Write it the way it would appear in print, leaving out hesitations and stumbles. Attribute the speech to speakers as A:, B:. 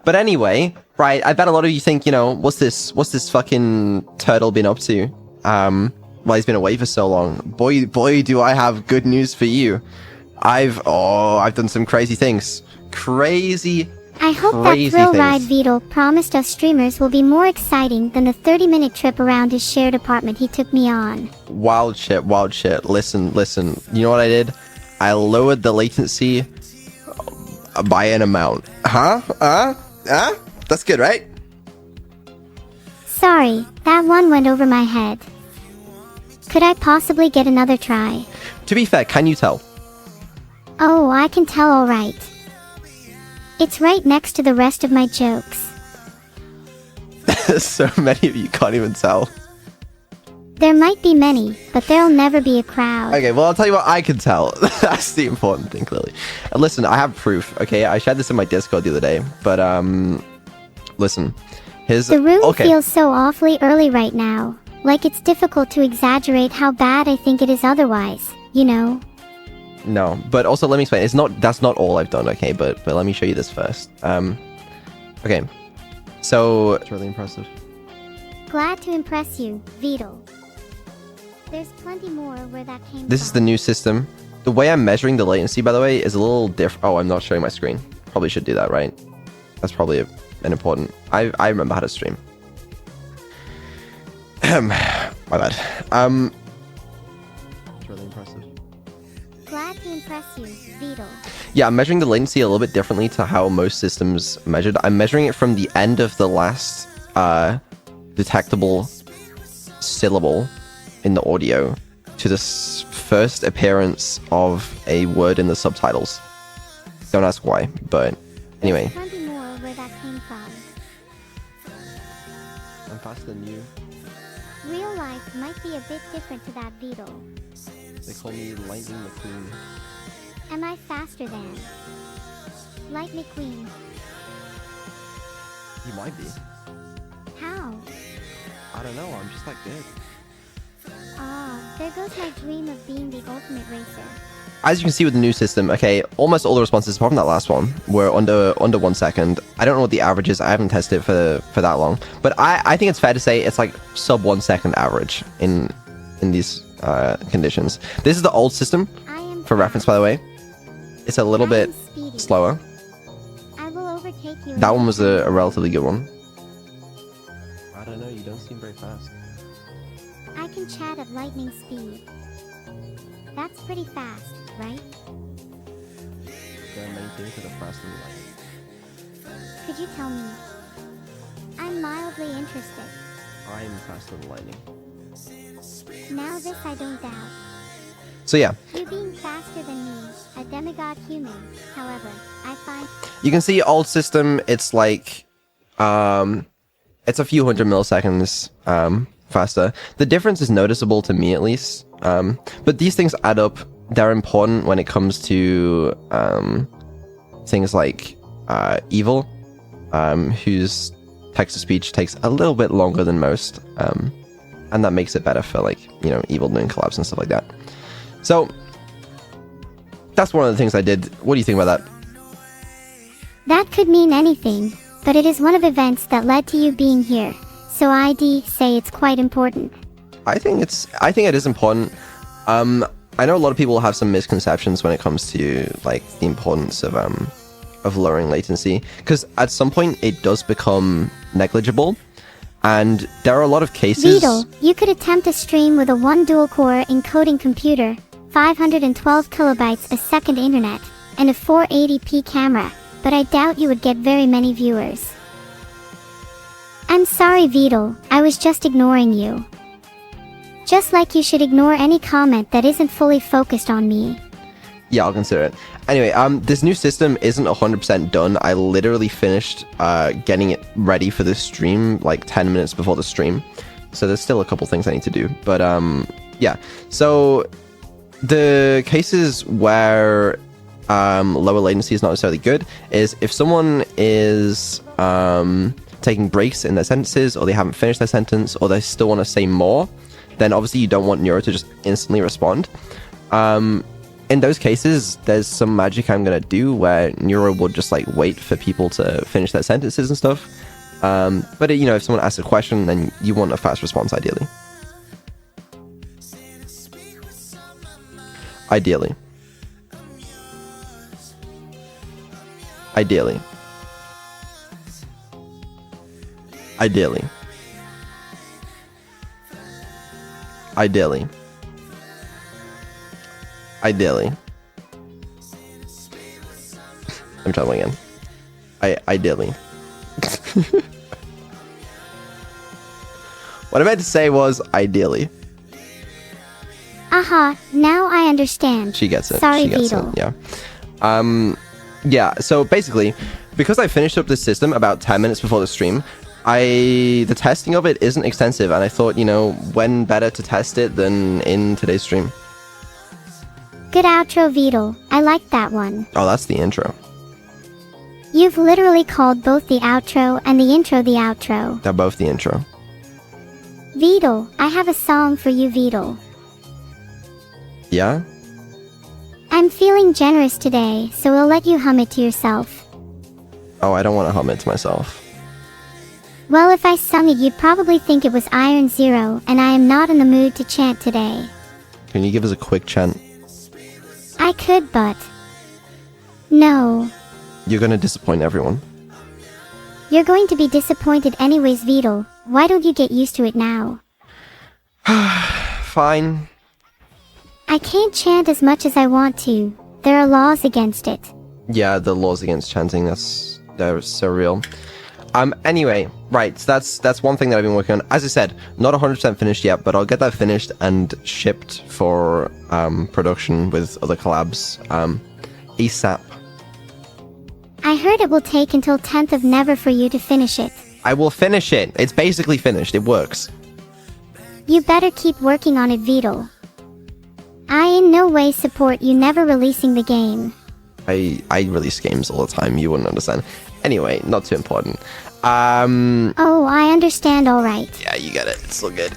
A: But anyway, right, I bet a lot of you think, you know, what's this fucking turtle been up to? Well, he's been away for so long. Boy, do I have good news for you. I've done some crazy things.
B: I hope that thrill ride Vedal promised us streamers will be more exciting than the 30-minute trip around his shared apartment he took me on.
A: Wild shit. Listen. You know what I did? I lowered the latency by an amount. That's good, right?
B: Sorry, that one went over my head. Could I possibly get another try?
A: To be fair, can you tell?
B: Oh, I can tell all right. It's right next to the rest of my jokes.
A: So many of you can't even tell.
B: There might be many, but there'll never be a crowd.
A: Okay, well, I'll tell you what I can tell. That's the important thing, clearly. And listen, I have proof, okay? I shared this in my Discord the other day, but, listen.
B: The room feels so awfully early right now. Like it's difficult to exaggerate how bad I think it is otherwise, you know?
A: No, but also let me explain. That's not all I've done, okay? But let me show you this first. Okay. So it's really impressive.
B: Glad to impress you, Vedal. There's plenty more where that came from.
A: This is the new system. The way I'm measuring the latency, by the way, is a little different. Oh, I'm not showing my screen. Probably should do that, right? That's probably an important. I remember how to stream. My bad. It's really impressive.
B: Glad to impress you, Vedal.
A: Yeah, I'm measuring the latency a little bit differently to how most systems measured. I'm measuring it from the end of the last detectable syllable in the audio to the first appearance of a word in the subtitles. Don't ask why, but anyway.
B: There's plenty more where that came from.
A: I'm faster than you.
B: Real life might be a bit different to that Vedal.
A: They call me Lightning McQueen.
B: Am I faster than Light McQueen?
A: You might be.
B: How?
A: I don't know, I'm just that good.
B: There goes my dream of being the ultimate racer.
A: As you can see with the new system, okay, almost all the responses, apart from that last one, were under 1 second. I don't know what the average is. I haven't tested it for that long. But I think it's fair to say it's like sub 1 second average in these conditions. This is the old system, for reference, by the way. It's a little bit slower.
B: I will overtake you.
A: That one was a relatively good one. I don't know, you don't seem very fast.
B: I can chat at lightning speed. That's pretty fast, right?
A: There are many things that are faster than lightning.
B: Could you tell me? I'm mildly interested.
A: I'm faster than lightning.
B: Now this I don't doubt.
A: So yeah.
B: You being faster than me, a demigod human, however, I find...
A: You can see old system, it's like, it's a few hundred milliseconds, faster. The difference is noticeable to me, at least. But these things add up. They're important when it comes to things like Evil, whose text-to-speech takes a little bit longer than most, and that makes it better for, like, you know, Evil doing collabs and stuff like that. So that's one of the things I did. What do you think about that?
B: That could mean anything, but it is one of the events that led to you being here. So I'd say it's quite important.
A: I think it is important. I know a lot of people have some misconceptions when it comes to, like, the importance of lowering latency, because at some point it does become negligible, and there are a lot of cases.
B: Vedal, you could attempt a stream with a 1 dual-core encoding computer, 512 kilobytes a second internet, and a 480p camera, but I doubt you would get very many viewers. I'm sorry, Vedal, I was just ignoring you. Just like you should ignore any comment that isn't fully focused on me.
A: Yeah, I'll consider it. Anyway, this new system isn't 100% done. I literally finished getting it ready for this stream like 10 minutes before the stream. So there's still a couple things I need to do. But yeah, so the cases where lower latency is not necessarily good is if someone is taking breaks in their sentences, or they haven't finished their sentence, or they still want to say more, then obviously you don't want Neuro to just instantly respond. in those cases, there's some magic I'm gonna do where Neuro will just like wait for people to finish their sentences and stuff. But you know, if someone asks a question, then you want a fast response, ideally. Ideally. Ideally. Ideally. Ideally. Ideally. I'm trying again. Ideally. What I meant to say was ideally.
B: Aha, now I understand.
A: She gets it.
B: Sorry,
A: she gets
B: Vedal.
A: it. Yeah. Yeah, so basically, because I finished up this system about 10 minutes before the stream, the testing of it isn't extensive, and I thought, you know, when better to test it than in today's stream.
B: Good outro, Vedal. I like that one.
A: Oh, that's the intro.
B: You've literally called both the outro and the intro the outro.
A: They're both the intro.
B: Vedal, I have a song for you, Vedal.
A: Yeah?
B: I'm feeling generous today, so I'll let you hum it to yourself.
A: Oh, I don't want to hum it to myself.
B: Well, if I sung it, you'd probably think it was Iron Zero, and I am not in the mood to chant today.
A: Can you give us a quick chant?
B: I could, but... no.
A: You're gonna disappoint everyone.
B: You're going to be disappointed anyways, Vedal. Why don't you get used to it now?
A: Fine.
B: I can't chant as much as I want to. There are laws against it.
A: Yeah, the laws against chanting, they're so real. Anyway, right, so that's one thing that I've been working on. As I said, not 100% finished yet, but I'll get that finished and shipped for production with other collabs ASAP.
B: I heard it will take until 10th of Never for you to finish it.
A: I will finish it. It's basically finished. It works.
B: You better keep working on it, Vedal. I in no way support you never releasing the game.
A: I release games all the time. You wouldn't understand. Anyway, not too important.
B: Oh, I understand, alright.
A: Yeah, you get it. It's still good.